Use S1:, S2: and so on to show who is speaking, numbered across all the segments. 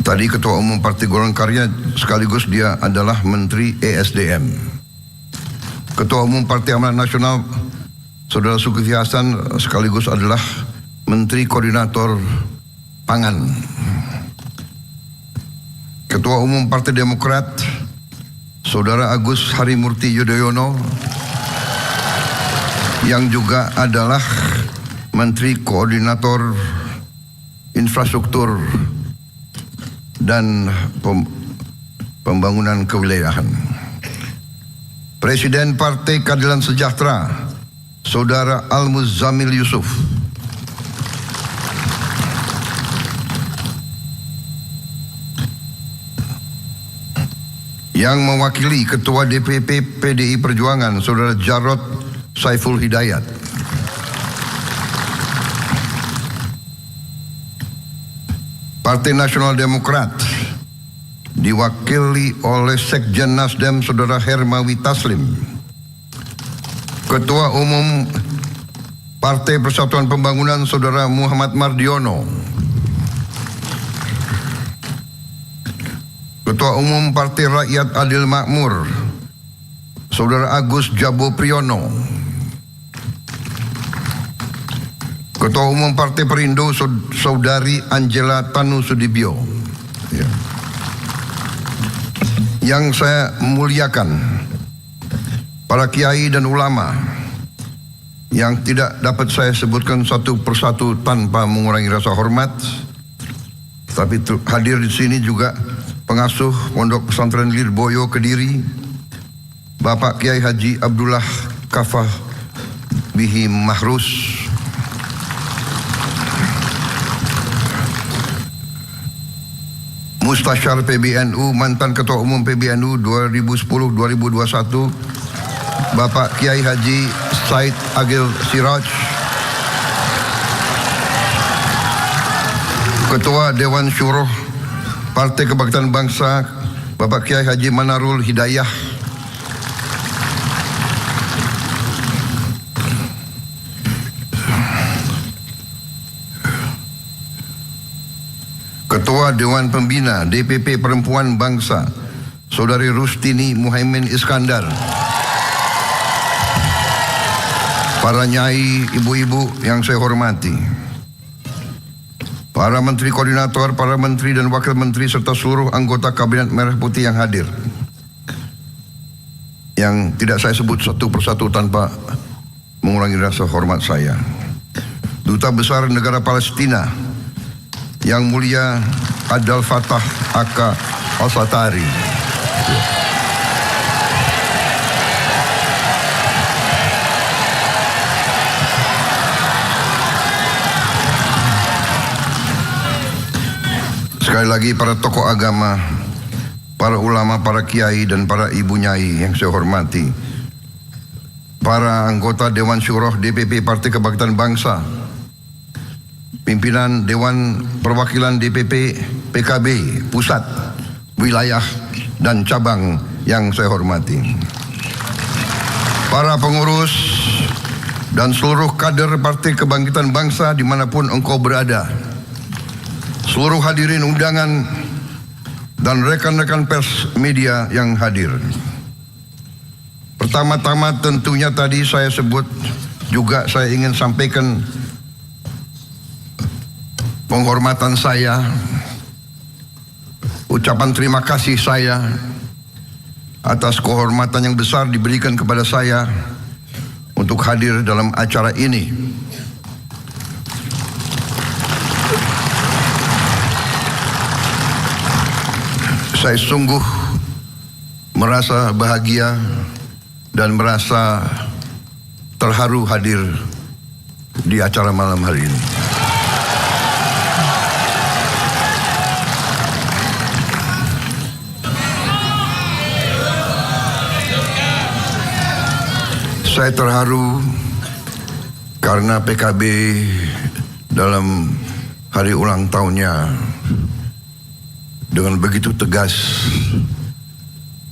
S1: Tadi Ketua Umum Parti Golongan Karya sekaligus dia adalah Menteri ESDM. Ketua Umum Parti Amanat Nasional Saudara Zulkifli Hasan sekaligus adalah Menteri Koordinator Pangan. Ketua Umum Partai Demokrat Saudara Agus Harimurti Yudhoyono yang juga adalah Menteri Koordinator Infrastruktur dan Pembangunan Kewilayahan. Presiden Partai Keadilan Sejahtera Saudara Al-Muzammil Yusuf. Yang mewakili Ketua DPP PDI Perjuangan Saudara Jarod Saiful Hidayat. Partai Nasional Demokrat diwakili oleh Sekjen Nasdem Saudara Hermawi Taslim. Ketua Umum Partai Persatuan Pembangunan Saudara Muhammad Mardiono. Ketua Umum Partai Rakyat Adil Makmur Saudara Agus Jabo Priyono. Ketua Umum Partai Perindo Saudari Angela Tanu Sudibyo. Ya. Yang saya muliakan, para kiai dan ulama yang tidak dapat saya sebutkan satu persatu tanpa mengurangi rasa hormat, tapi hadir di sini juga pengasuh Pondok Pesantren Lirboyo Kediri, Bapak Kiai Haji Abdullah Kafah Bihi Mahrus, Mustasyar PBNU, mantan Ketua Umum PBNU 2010-2021, Bapak Kiai Haji Said Agil Siraj, Ketua Dewan Syuroh Partai Kebangkitan Bangsa Bapak Kiai Haji Manarul Hidayah, Ketua Dewan Pembina DPP Perempuan Bangsa Saudari Rustini Muhaimin Iskandar, para nyai, ibu-ibu yang saya hormati, para menteri koordinator, para menteri dan wakil menteri serta seluruh anggota Kabinet Merah Putih yang hadir, yang tidak saya sebut satu persatu tanpa mengurangi rasa hormat saya. Duta Besar Negara Palestina Yang Mulia Abdel Fattah Aka Al-Satari, sekali lagi para tokoh agama, para ulama, para kiai dan para ibu nyai yang saya hormati, para anggota Dewan Syuroh DPP Partai Kebangkitan Bangsa, pimpinan Dewan Perwakilan DPP PKB Pusat, Wilayah dan Cabang yang saya hormati, para pengurus dan seluruh kader Partai Kebangkitan Bangsa dimanapun engkau berada, seluruh hadirin undangan dan rekan-rekan pers media yang hadir. Pertama-tama tentunya tadi saya sebut juga saya ingin sampaikan penghormatan saya, ucapan terima kasih saya atas kehormatan yang besar diberikan kepada saya untuk hadir dalam acara ini. Saya sungguh merasa bahagia dan merasa terharu hadir di acara malam hari ini. Saya terharu karena PKB dalam hari ulang tahunnya dengan begitu tegas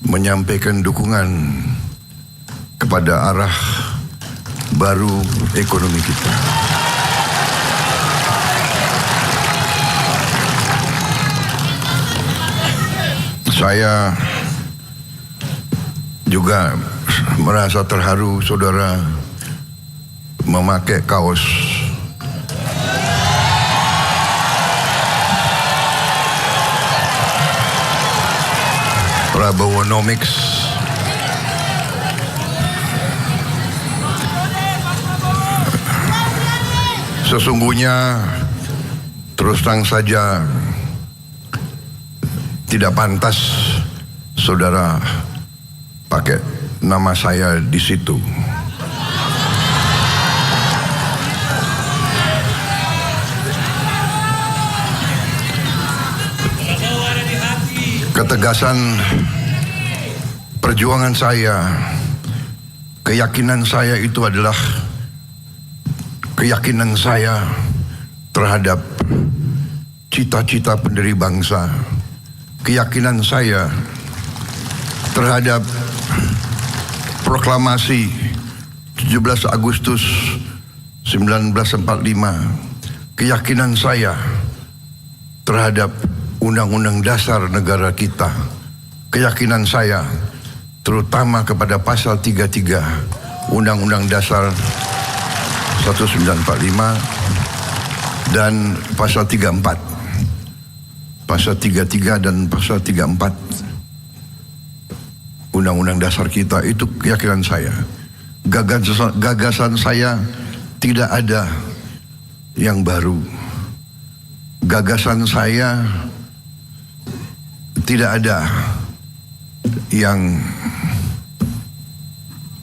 S1: menyampaikan dukungan kepada arah baru ekonomi kita. Saya juga merasa terharu saudara memakai kaos Prabowonomics. Sesungguhnya terus terang saja tidak pantas saudara pakai nama saya di situ. Ketegasan perjuangan saya, keyakinan saya itu adalah keyakinan saya terhadap cita-cita pendiri bangsa, keyakinan saya terhadap proklamasi 17 Agustus 1945, keyakinan saya terhadap Undang-Undang Dasar negara kita, keyakinan saya terutama kepada pasal 33 Undang-Undang Dasar 1945 dan pasal 34, pasal 33 dan pasal 34 Undang-Undang Dasar kita, itu keyakinan saya. Gagasan saya tidak ada yang baru. Gagasan saya tidak ada yang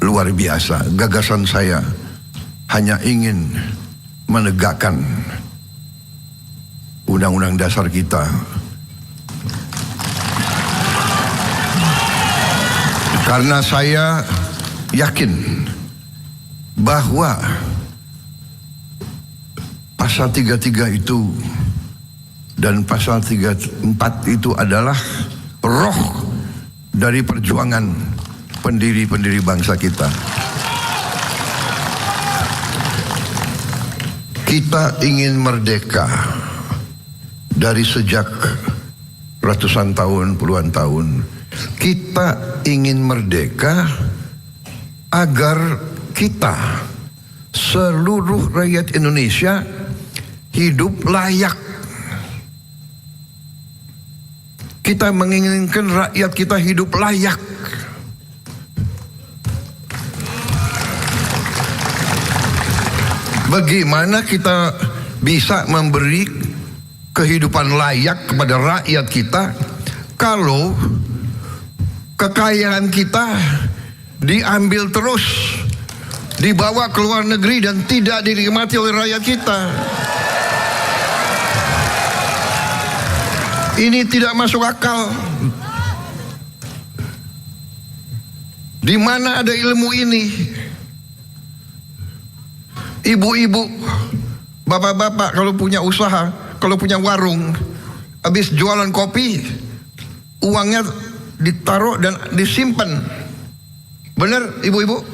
S1: luar biasa. Gagasan saya hanya ingin menegakkan Undang-Undang Dasar kita. Karena saya yakin bahwa pasal 33 itu dan pasal 34 itu adalah roh dari perjuangan pendiri-pendiri bangsa kita. Kita ingin merdeka dari sejak ratusan tahun, puluhan tahun. Kita ingin merdeka agar kita, seluruh rakyat Indonesia, hidup layak. Kita menginginkan rakyat kita hidup layak. Bagaimana kita bisa memberi kehidupan layak kepada rakyat kita kalau kekayaan kita diambil terus, dibawa ke luar negeri dan tidak dinikmati oleh rakyat kita? Ini tidak masuk akal. Di mana ada ilmu ini? Ibu-ibu, bapak-bapak kalau punya usaha, kalau punya warung, habis jualan kopi, uangnya ditaruh dan disimpan. Benar ibu-ibu?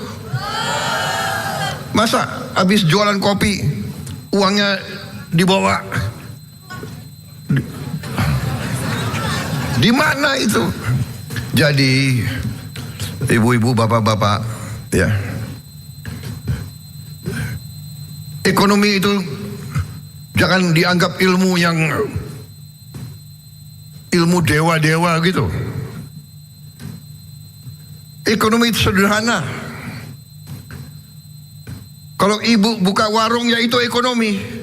S1: Masa habis jualan kopi, uangnya dibawa? Di mana itu? Jadi ibu-ibu, bapak-bapak, ya, ekonomi itu jangan dianggap ilmu yang ilmu dewa-dewa gitu. Ekonomi itu sederhana. Kalau ibu buka warung, ya itu ekonomi.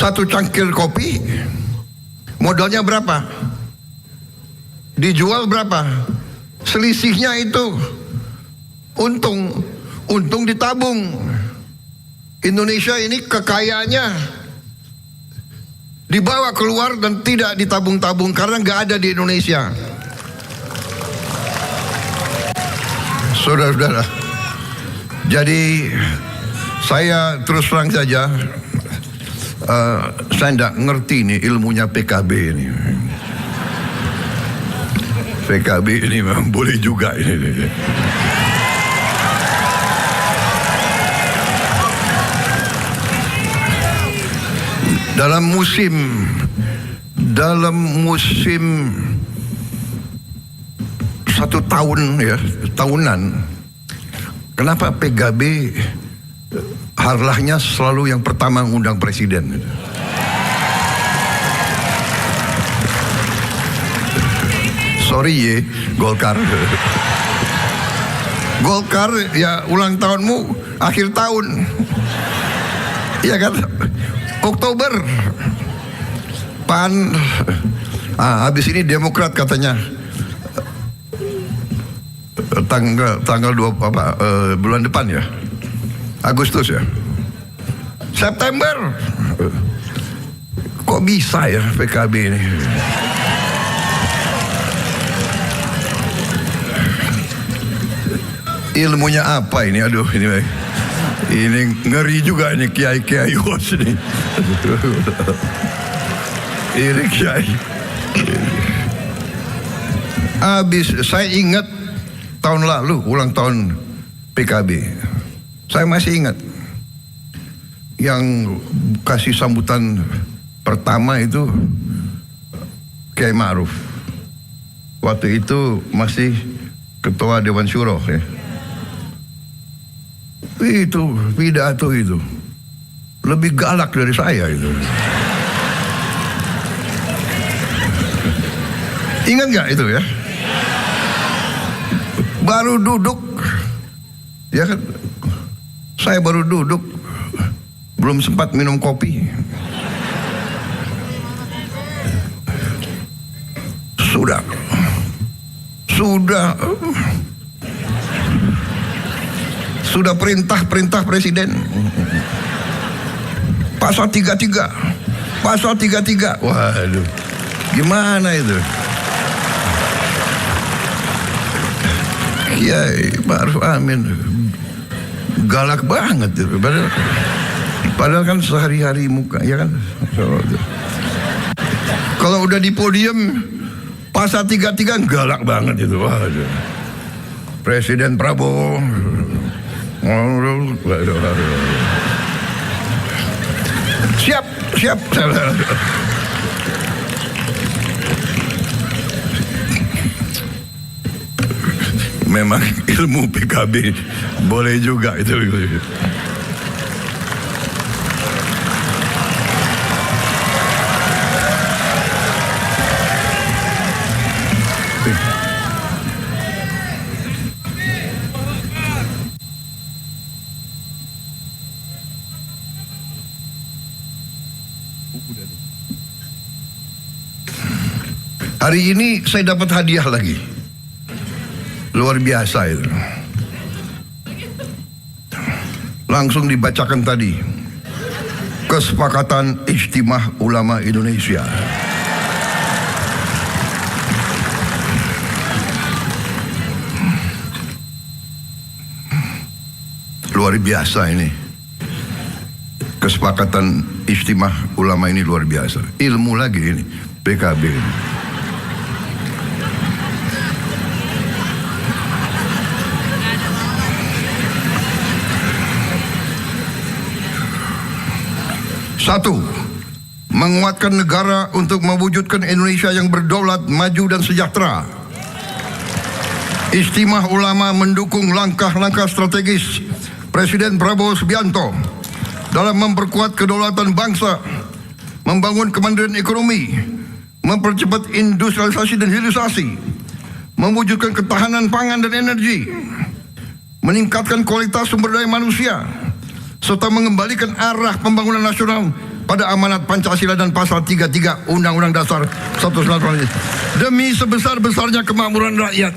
S1: Satu cangkir kopi modalnya berapa? Dijual berapa? Selisihnya itu untung ditabung. Indonesia ini kekayaannya dibawa keluar dan tidak ditabung-tabung karena nggak ada di Indonesia. Saudara-saudara, jadi saya terus terang saja, saya tidak ngerti nih ilmunya PKB ini. PKB ini memang boleh juga ini. dalam musim 1 tahun ya, tahunan, kenapa PKB harlahnya selalu yang pertama ngundang presiden? Sorry ye, Golkar. Golkar ya ulang tahunmu akhir tahun. Iya kan? Oktober. PAN. Habis ini Demokrat katanya tanggal 2 bulan depan ya. Agustus ya. September. Kok bisa ya PKB ini? Ilmunya apa ini? Aduh, ini ngeri juga ini kiai-kiai was ini. Ini kiai. Habis saya ingat tahun lalu ulang tahun PKB. Saya masih ingat yang kasih sambutan pertama itu Kiai Ma'ruf. Waktu itu masih Ketua Dewan Syuro ya. Itu pidato itu lebih galak dari saya itu. Ingat nggak itu ya? Baru duduk, ya kan? Saya baru duduk, belum sempat minum kopi. Sudah perintah presiden. Pasal 33. Waduh, gimana itu? Kiai Ma'ruf Amin galak banget itu. Padahal kan sehari-hari muka, ya kan? Kalau udah di podium pasal 33 galak banget itu. Waduh. Presiden Prabowo. Siap. Memang ilmu PKB boleh juga itu. Hari ini saya dapat hadiah lagi. Luar biasa itu. Langsung dibacakan tadi. Kesepakatan Ijtimah Ulama Indonesia. Luar biasa ini. Kesepakatan Ijtimah Ulama ini luar biasa. Ilmu lagi ini PKB ini. Satu, menguatkan negara untuk mewujudkan Indonesia yang berdaulat, maju dan sejahtera. Ijtimah Ulama mendukung langkah-langkah strategis Presiden Prabowo Subianto dalam memperkuat kedaulatan bangsa, membangun kemandirian ekonomi, mempercepat industrialisasi dan hilirisasi, mewujudkan ketahanan pangan dan energi, meningkatkan kualitas sumber daya manusia, serta mengembalikan arah pembangunan nasional pada amanat Pancasila dan pasal 33 Undang-Undang Dasar 1945 demi sebesar-besarnya kemakmuran rakyat.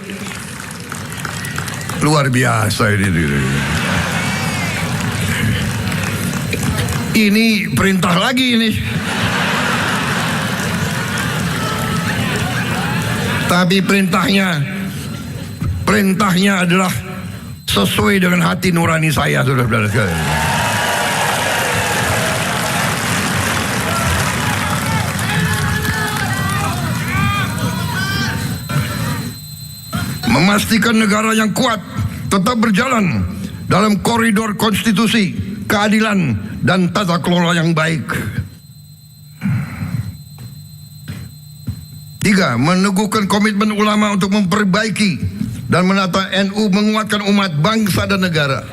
S1: Luar biasa ini. Ini perintah lagi ini. Tapi perintahnya adalah sesuai dengan hati nurani saya, saudara-saudara sekalian. Memastikan negara yang kuat tetap berjalan dalam koridor konstitusi, keadilan, dan tata kelola yang baik. 3. Meneguhkan komitmen ulama untuk memperbaiki dan menata NU, menguatkan umat, bangsa dan negara.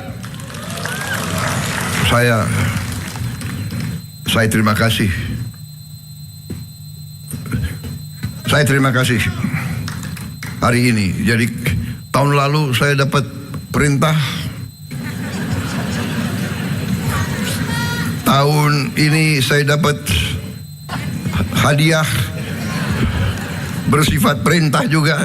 S1: Saya terima kasih. Saya terima kasih hari ini. Jadi tahun lalu saya dapat perintah, tahun ini saya dapat hadiah bersifat perintah juga.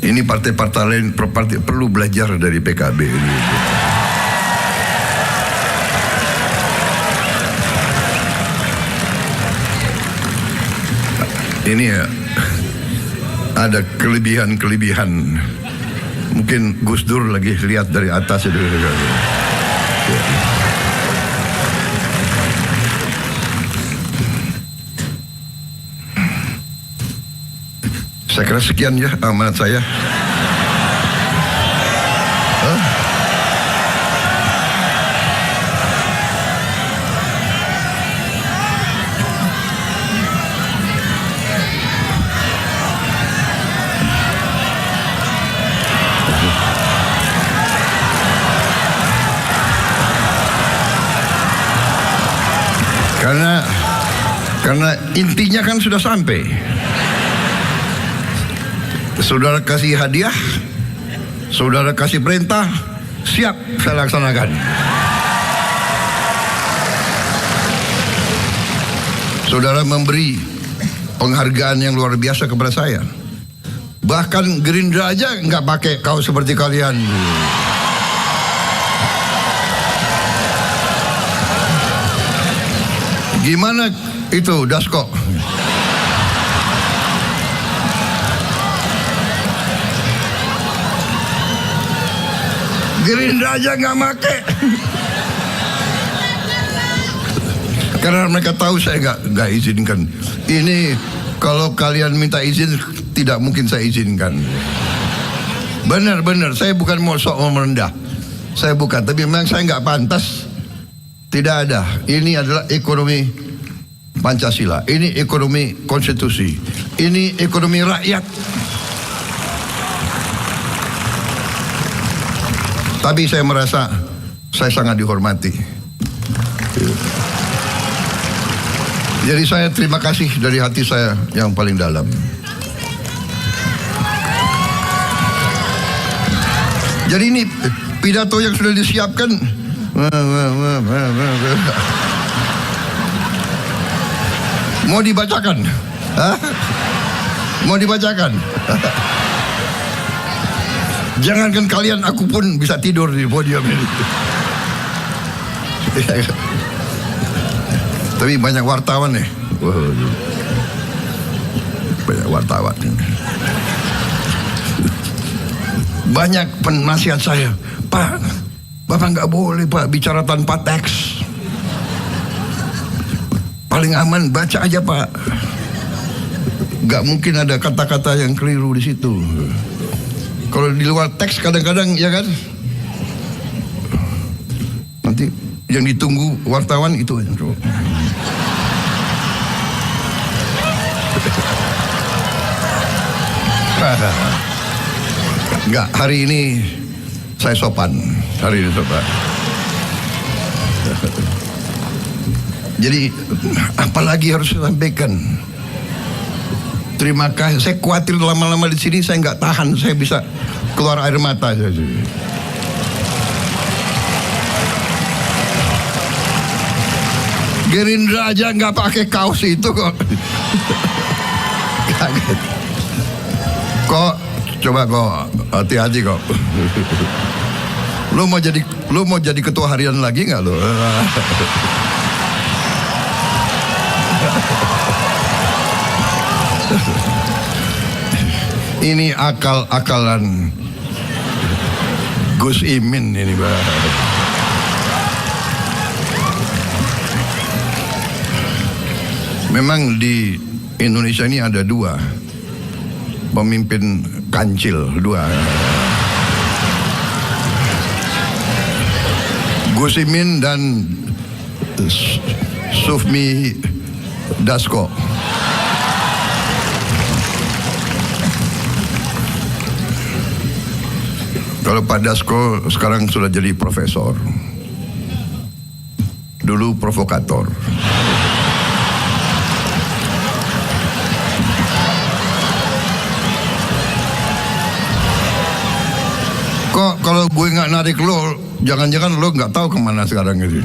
S1: Ini partai-partai lain perlu belajar dari PKB ini. Ini ya, ada kelebihan-kelebihan. Mungkin Gus Dur lagi lihat dari atas itu. Saya kira sekian ya amanat saya. Karena intinya kan sudah sampai. Saudara kasih hadiah, saudara kasih perintah, siap saya laksanakan. Saudara memberi penghargaan yang luar biasa kepada saya. Bahkan Gerindra aja nggak pakai kau seperti kalian. Gimana itu Dasko? Gerindra aja nggak make. Karena mereka tahu saya nggak izinkan. Ini kalau kalian minta izin, tidak mungkin saya izinkan. Benar, saya bukan mau sok merendah. Saya bukan, tapi memang saya nggak pantas. Tidak ada. Ini adalah ekonomi Pancasila. Ini ekonomi konstitusi. Ini ekonomi rakyat. Tapi saya merasa saya sangat dihormati. Jadi saya terima kasih dari hati saya yang paling dalam. Jadi ini pidato yang sudah disiapkan. Mau dibacakan? Hah? Mau dibacakan? Jangankan kalian, aku pun bisa tidur di podium ini. Tapi banyak wartawan nih. Banyak wartawan. Banyak penasihat saya, Pak, Bapak nggak boleh Pak bicara tanpa teks. Paling aman baca aja Pak. Nggak mungkin ada kata-kata yang keliru di situ. Kalau di luar teks kadang-kadang ya kan, nanti yang ditunggu wartawan itu. Enggak, hari ini saya sopan. Hari ini sopan. Jadi apalagi harus saya sampaikan. Terima kasih. Saya khawatir lama-lama di sini saya nggak tahan, saya bisa keluar air mata. Gerindra aja nggak pakai kaos itu kok. Kok coba kok hati-hati kok. Lu mau jadi ketua harian lagi nggak lu? Ini akal-akalan Gus Imin ini, Pak. Memang di Indonesia ini ada dua pemimpin kancil, dua. Gus Imin dan Sufmi Dasko. Kalau Pak Dasko sekarang sudah jadi profesor, dulu provokator. Kok kalau gue nggak narik lo, jangan-jangan lo nggak tahu kemana sekarang ini.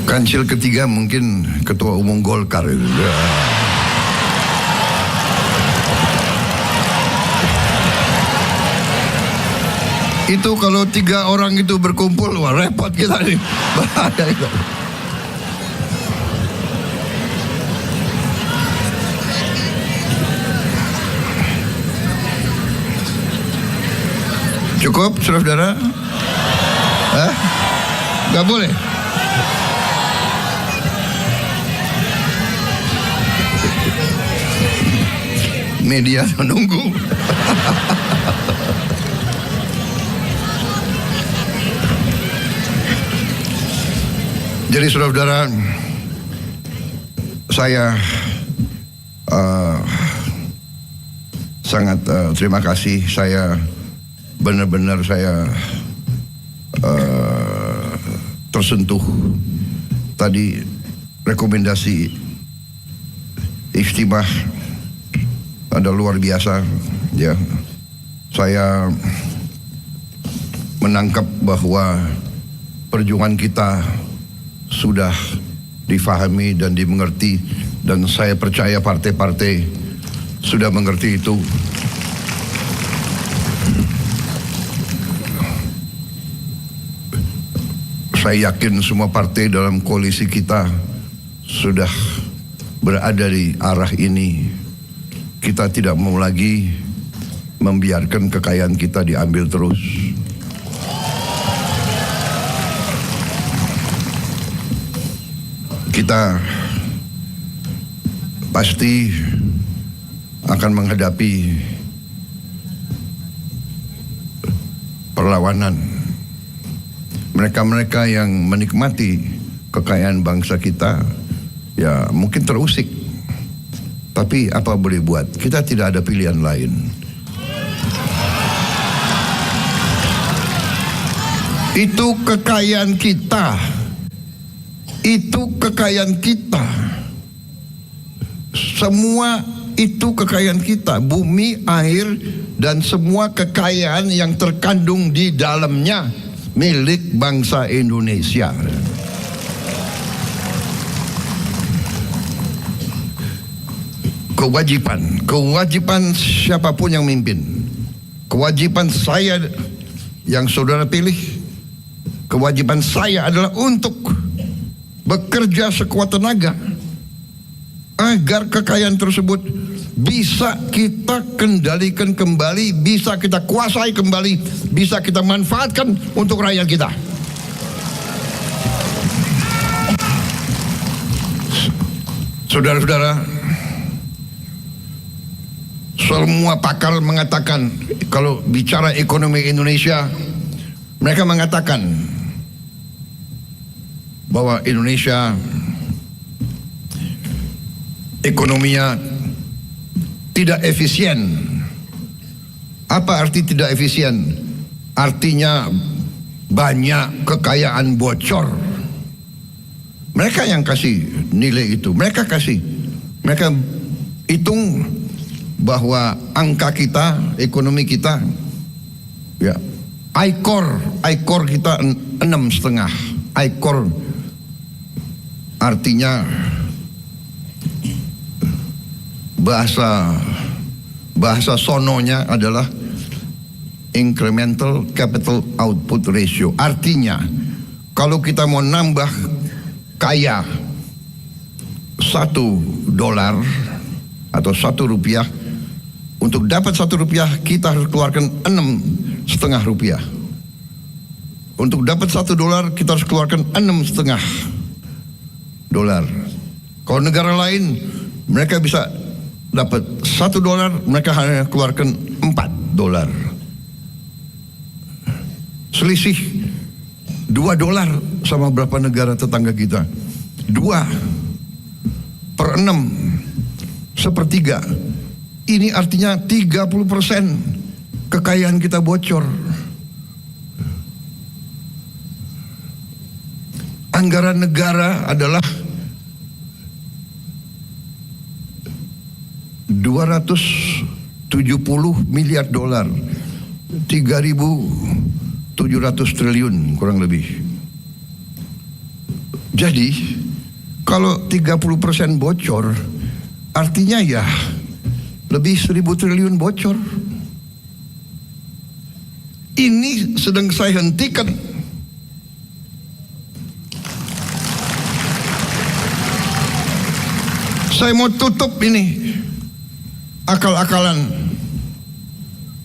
S1: Kancil ketiga mungkin ketua umum Golkar itu. Itu kalau 3 orang itu berkumpul, wah repot kita nih. Bahaya itu. Cukup, saudara? Hah? Gak boleh? Media menunggu. Jadi saudara-saudara, saya sangat terima kasih. Saya benar-benar tersentuh tadi rekomendasi Ijtimah ada luar biasa ya. Saya menangkap bahwa perjuangan kita sudah difahami dan dimengerti, dan saya percaya partai-partai sudah mengerti itu. Saya yakin semua partai dalam koalisi kita sudah berada di arah ini. Kita tidak mau lagi membiarkan kekayaan kita diambil terus. Kita pasti akan menghadapi perlawanan. Mereka-mereka yang menikmati kekayaan bangsa kita ya mungkin terusik, tapi apa boleh buat, kita tidak ada pilihan lain. Itu kekayaan kita, itu kekayaan kita, semua itu kekayaan kita, bumi, air, dan semua kekayaan yang terkandung di dalamnya milik bangsa Indonesia. Kewajiban siapapun yang mimpin, kewajiban saya yang saudara pilih, kewajiban saya adalah untuk bekerja sekuat tenaga agar kekayaan tersebut bisa kita kendalikan kembali, bisa kita kuasai kembali, bisa kita manfaatkan untuk rakyat kita. Saudara-saudara, semua pakar mengatakan kalau bicara ekonomi Indonesia, mereka mengatakan bahwa Indonesia ekonominya tidak efisien. Apa arti tidak efisien? Artinya banyak kekayaan bocor. Mereka yang kasih nilai itu. Mereka hitung bahwa angka kita, ekonomi kita, ya, ICOR kita 6,5. ICOR artinya bahasa sononya adalah incremental capital output ratio. Artinya kalau kita mau nambah kaya $1 atau Rp1, untuk dapat Rp1 kita harus keluarkan 6,5 rupiah. Untuk dapat $1 kita harus keluarkan 6,5 dolar. Kalau negara lain mereka bisa dapat $1, mereka hanya keluarkan $4. Selisih $2 sama berapa negara tetangga kita. 2/6, sepertiga. Ini artinya 30% kekayaan kita bocor. Anggaran negara adalah 270 miliar dolar, 3.700 triliun kurang lebih. Jadi kalau 30% bocor, artinya ya lebih 1.000 triliun bocor. Ini sedang saya hentikan. Saya mau tutup ini akal-akalan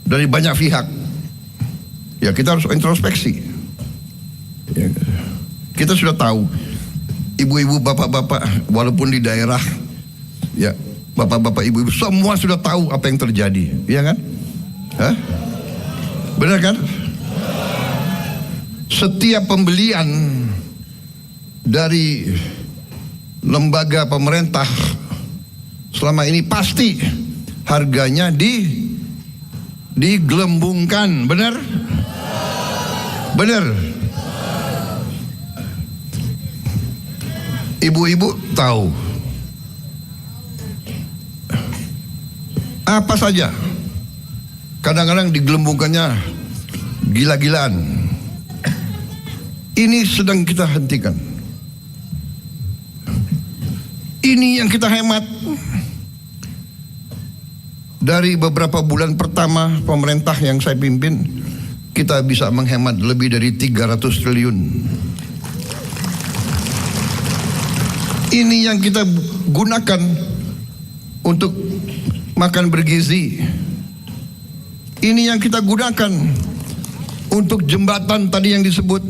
S1: dari banyak pihak. Ya, kita harus introspeksi. Ya, kita sudah tahu, ibu-ibu, bapak-bapak, walaupun di daerah, ya, bapak-bapak, ibu-ibu, semua sudah tahu apa yang terjadi, ya kan? Hah? Benar kan? Setiap pembelian dari lembaga pemerintah selama ini pasti harganya digelembungkan, benar? Benar. Ibu-ibu tahu apa saja. Kadang-kadang digelembungkannya gila-gilaan. Ini sedang kita hentikan. Ini yang kita hemat. Dari beberapa bulan pertama pemerintah yang saya pimpin, kita bisa menghemat lebih dari 300 triliun. Ini yang kita gunakan untuk makan bergizi. Ini yang kita gunakan untuk jembatan tadi yang disebut.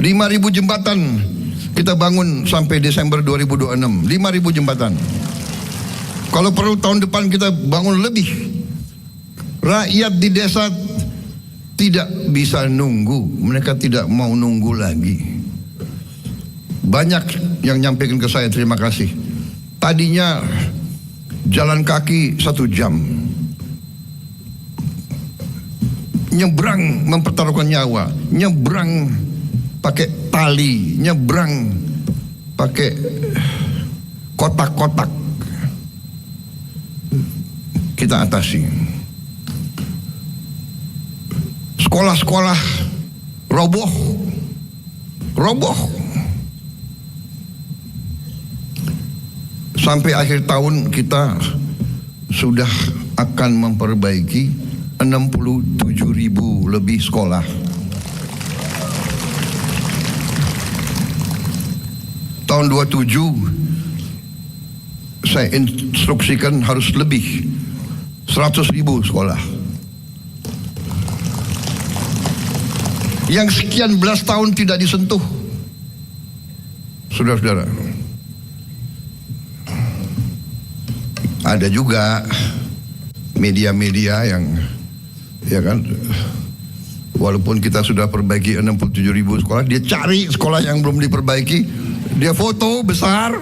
S1: 5.000 jembatan kita bangun sampai Desember 2026. 5.000 jembatan. Kalau perlu tahun depan kita bangun lebih. Rakyat di desa tidak bisa nunggu. Mereka tidak mau nunggu lagi. Banyak yang nyampaikan ke saya, terima kasih. Tadinya jalan kaki 1 jam, nyebrang mempertaruhkan nyawa, nyebrang pakai tali, nyebrang pakai kotak-kotak. Kita atasi. Sekolah-sekolah roboh. Sampai akhir tahun kita sudah akan memperbaiki 67.000 lebih sekolah. Tahun 27 saya instruksikan harus lebih 100.000 sekolah. Yang sekian belas tahun tidak disentuh, saudara-saudara. Ada juga media-media yang, ya kan, walaupun kita sudah perbaiki 67.000 sekolah, dia cari sekolah yang belum diperbaiki, dia foto besar,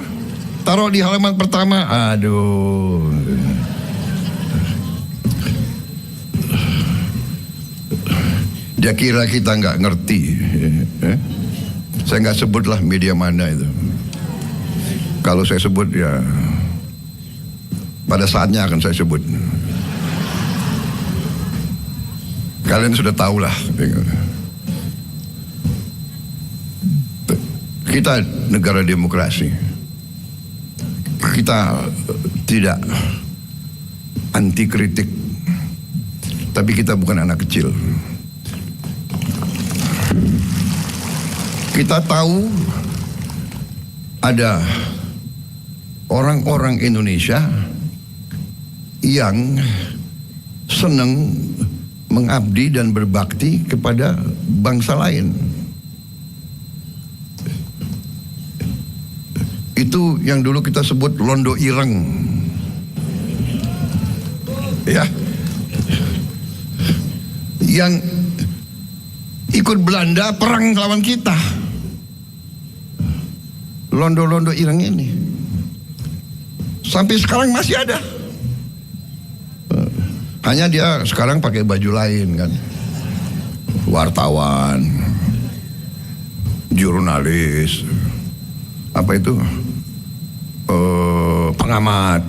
S1: taruh di halaman pertama. Aduh. Dia kira kita nggak ngerti. Saya nggak sebutlah media mana itu. Kalau saya sebut ya pada saatnya akan saya sebut. Kalian sudah tahu lah. Kita negara demokrasi. Kita tidak anti kritik. Tapi kita bukan anak kecil. Kita tahu ada orang-orang Indonesia yang senang mengabdi dan berbakti kepada bangsa lain. Itu yang dulu kita sebut londo ireng. Ya. yang ikut Belanda perang lawan kita. Londo-londo ireng ini sampai sekarang masih ada. Hanya dia sekarang pakai baju lain kan. Wartawan, jurnalis, apa itu, pengamat,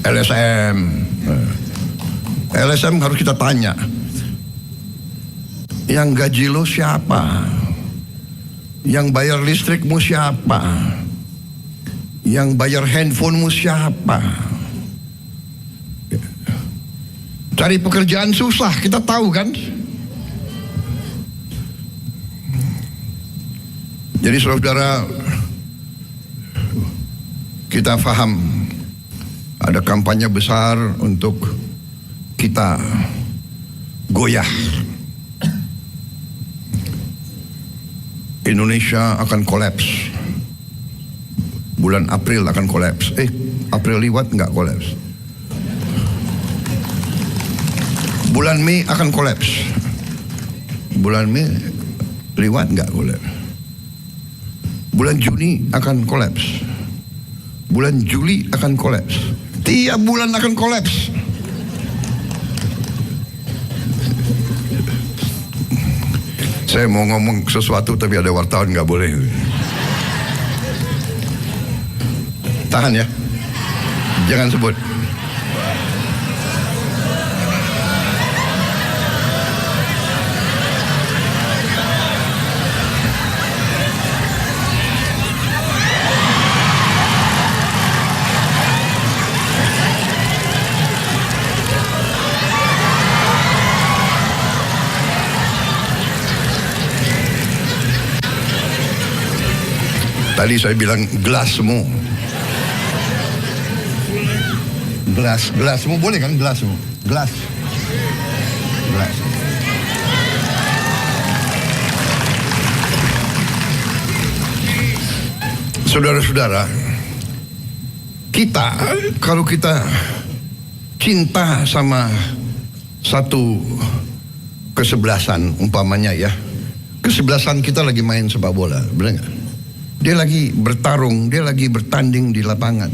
S1: LSM. LSM harus kita tanya, yang gaji lo siapa? Yang bayar listrikmu siapa? Yang bayar handphonemu siapa? Cari pekerjaan susah, kita tahu kan. Jadi saudara, kita paham ada kampanye besar untuk kita goyah. Indonesia akan kolaps. Bulan April akan kolaps. April liwat nggak kolaps. Bulan Mei akan kolaps. Bulan Mei liwat nggak kolaps. Bulan Juni akan kolaps. Bulan Juli akan kolaps. Tiap bulan akan kolaps. Saya mau ngomong sesuatu tapi ada wartawan nggak boleh. Tahan ya, jangan sebut. Tadi saya bilang gelasmu. Gelasmu boleh kan, gelasmu? Gelas. Saudara-saudara, kita kalau kita cinta sama satu kesebelasan, umpamanya ya, kesebelasan kita lagi main sepak bola, benar nggak? Dia lagi bertarung, dia lagi bertanding di lapangan.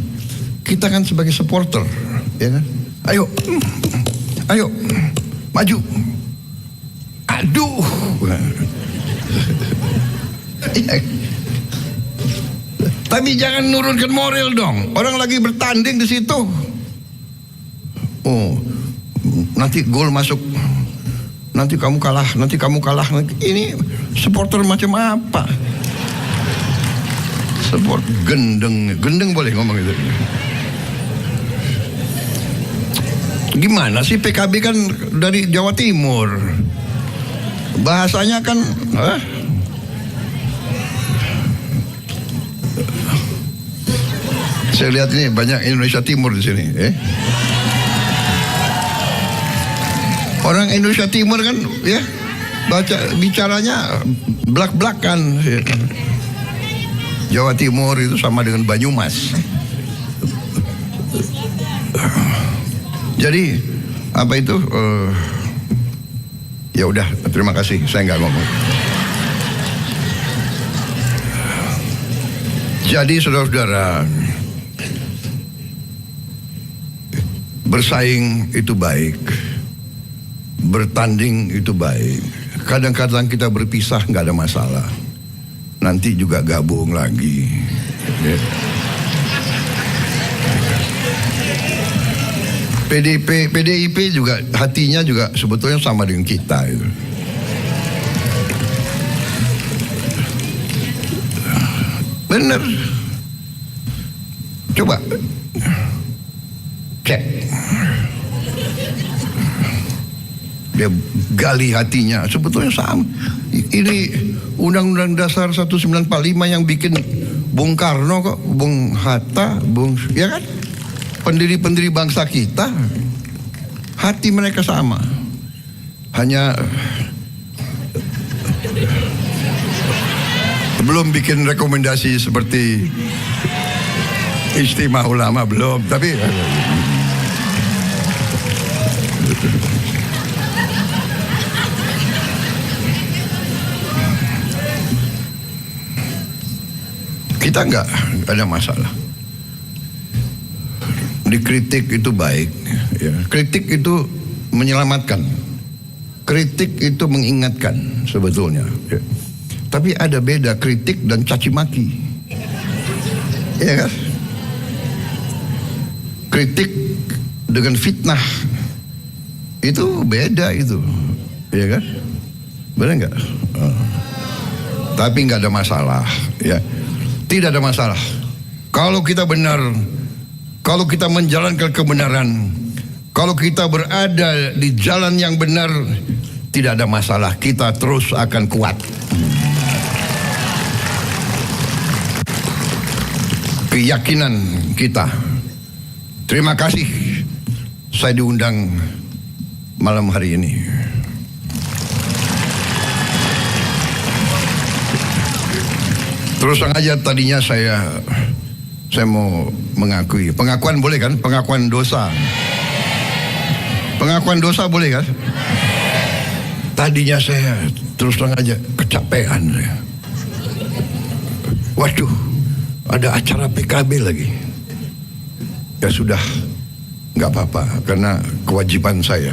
S1: Kita kan sebagai supporter, ya kan? Ayo, maju. Aduh. Tapi jangan nurunkan moral dong. Orang lagi bertanding di situ. Oh, nanti gol masuk. Nanti kamu kalah. Ini supporter macam apa? Support gendeng boleh ngomong itu. Gimana sih, PKB kan dari Jawa Timur, bahasanya kan saya lihat ini banyak Indonesia Timur di sini. Orang Indonesia Timur kan ya bicaranya blak-blakan. Jawa Timur itu sama dengan Banyumas. Jadi apa itu? Ya udah, terima kasih, saya nggak ngomong. Jadi saudara-saudara, bersaing itu baik, bertanding itu baik. Kadang-kadang kita berpisah nggak ada masalah. Nanti juga gabung lagi. PDIP juga hatinya juga sebetulnya sama dengan kita itu. Bener. Coba cek. Dia gali hatinya, sebetulnya sama. Ini Undang-Undang Dasar 1945 yang bikin Bung Karno kok, Bung Hatta, ya kan? Pendiri-pendiri bangsa kita, hati mereka sama. Hanya belum bikin rekomendasi seperti Istimewa Ulama, belum, tapi Kita enggak ada masalah. Dikritik itu baik, ya. Kritik itu menyelamatkan, kritik itu mengingatkan sebetulnya, ya. Tapi ada beda kritik dan caci maki, ya kan? Kritik dengan fitnah itu beda itu, ya kan? Benar nggak? Tapi nggak ada masalah, ya. Tidak ada masalah. Kalau kita benar, kalau kita menjalankan kebenaran, kalau kita berada di jalan yang benar, tidak ada masalah. Kita terus akan kuat. Keyakinan kita. Terima kasih saya diundang malam hari ini. Terus aja tadinya saya mau mengakui. Pengakuan boleh kan? Pengakuan dosa. Pengakuan dosa boleh kan? Tadinya saya terus terang aja kecapean. Waduh, ada acara PKB lagi. Ya sudah, nggak apa-apa karena kewajiban saya.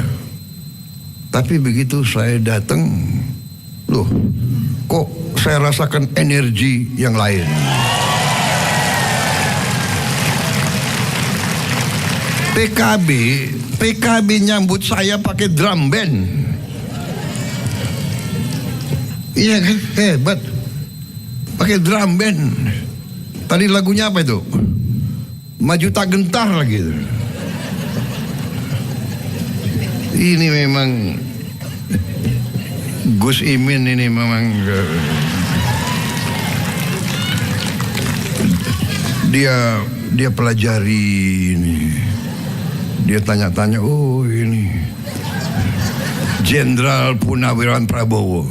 S1: Tapi begitu saya datang, loh, kok saya rasakan energi yang lain. PKB nyambut saya pakai drum band. Iya kan, hebat. Pakai drum band. Tadi lagunya apa itu? Maju tak gentar lagi. Ini memang Gus Imin ini memang dia pelajari ini. Dia tanya-tanya, oh ini Jenderal Purnawirawan Prabowo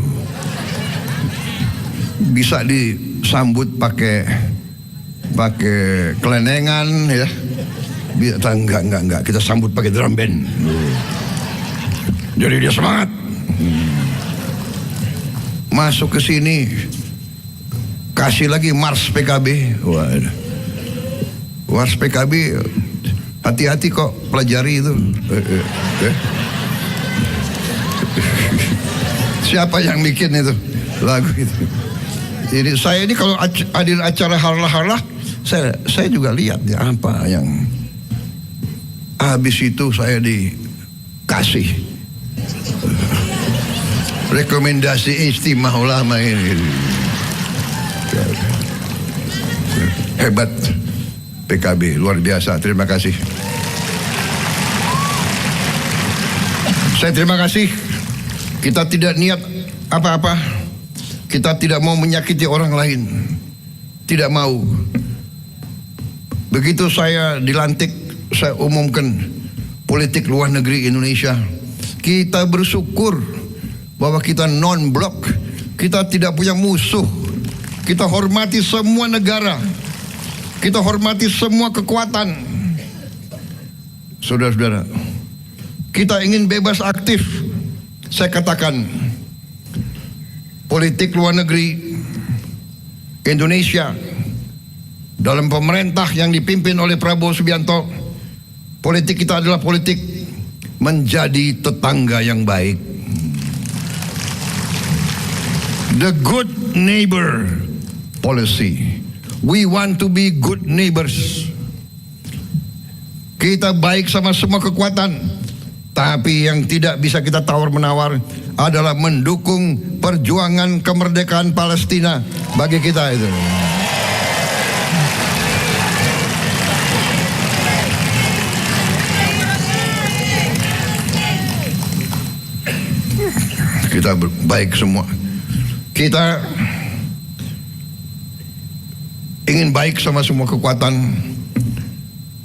S1: bisa disambut pakai kelenengan, ya. Enggak, kita sambut pakai drum band. Jadi dia semangat. Masuk ke sini, kasih lagi Mars PKB. Waduh. Mars PKB, hati-hati kok, pelajari itu. Siapa yang bikin itu lagu itu? Jadi saya ini kalau hadir acara harlah-harlah, saya juga lihat ya apa yang habis itu saya dikasih rekomendasi istimewa ulama ini. Hebat PKB, luar biasa. Terima kasih. Saya terima kasih. Kita tidak niat apa-apa. Kita tidak mau menyakiti orang lain. Tidak mau. Begitu saya dilantik, saya umumkan politik luar negeri Indonesia. Kita bersyukur bahwa kita non-blok. Kita tidak punya musuh. Kita hormati semua negara. Kita hormati semua kekuatan. Saudara-saudara, kita ingin bebas aktif. Saya katakan, politik luar negeri Indonesia dalam pemerintah yang dipimpin oleh Prabowo Subianto, politik kita adalah politik menjadi tetangga yang baik. The good neighbor policy. We want to be good neighbors. Kita baik sama semua kekuatan, tapi yang tidak bisa kita tawar-menawar adalah mendukung perjuangan kemerdekaan Palestina bagi kita itu. Kita baik semua. Kita ingin baik sama semua kekuatan,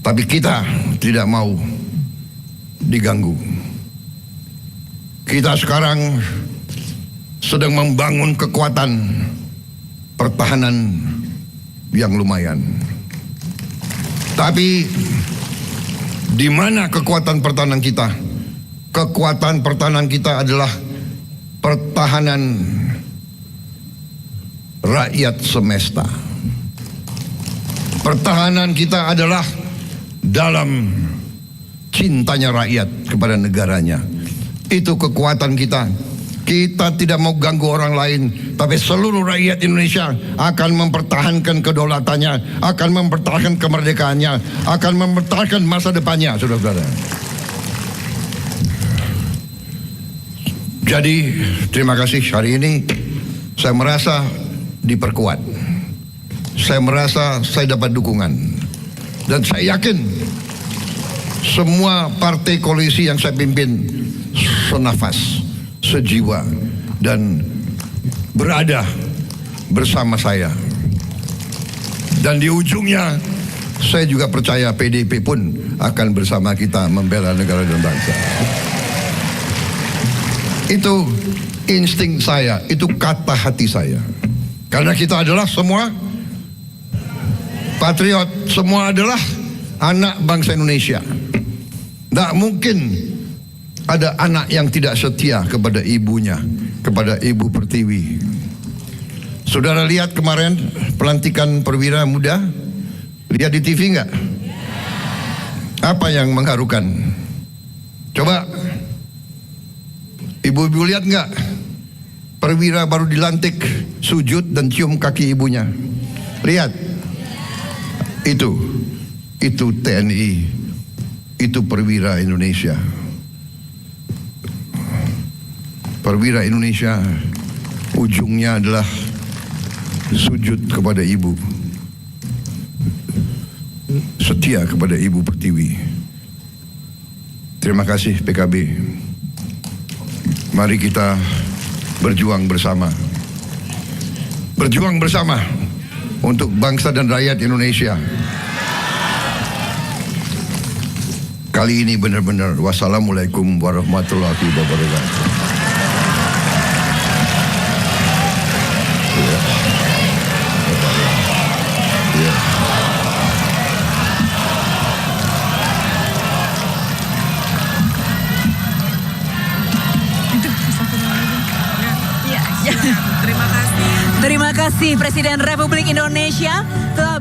S1: tapi kita tidak mau diganggu. Kita sekarang sedang membangun kekuatan pertahanan yang lumayan. Tapi di mana kekuatan pertahanan kita? kekuatan pertahanan kita adalah pertahanan rakyat semesta. Pertahanan kita adalah dalam cintanya rakyat kepada negaranya. Itu kekuatan kita. Kita tidak mau ganggu orang lain, tapi seluruh rakyat Indonesia akan mempertahankan kedaulatannya, akan mempertahankan kemerdekaannya, akan mempertahankan masa depannya, saudara-saudara. Jadi terima kasih, hari ini saya merasa diperkuat. Saya merasa saya dapat dukungan. Dan saya yakin semua partai koalisi yang saya pimpin senafas, sejiwa, dan berada bersama saya. Dan di ujungnya saya juga percaya PDIP pun akan bersama kita membela negara dan bangsa. Itu insting saya, itu kata hati saya. Karena kita adalah semua patriot, semua adalah anak bangsa Indonesia. Tak mungkin ada anak yang tidak setia kepada ibunya, kepada Ibu Pertiwi. Saudara lihat kemarin pelantikan perwira muda? Lihat di TV enggak? Apa yang mengharukan? Coba ibu-ibu lihat enggak? Perwira baru dilantik sujud dan cium kaki ibunya. Lihat. Itu TNI. Itu perwira Indonesia. Perwira Indonesia ujungnya adalah sujud kepada ibu, setia kepada Ibu Pertiwi. Terima kasih PKB. Mari kita berjuang bersama. Berjuang bersama untuk bangsa dan rakyat Indonesia. Kali ini benar-benar wassalamualaikum warahmatullahi wabarakatuh.
S2: Terima kasih Presiden Republik Indonesia telah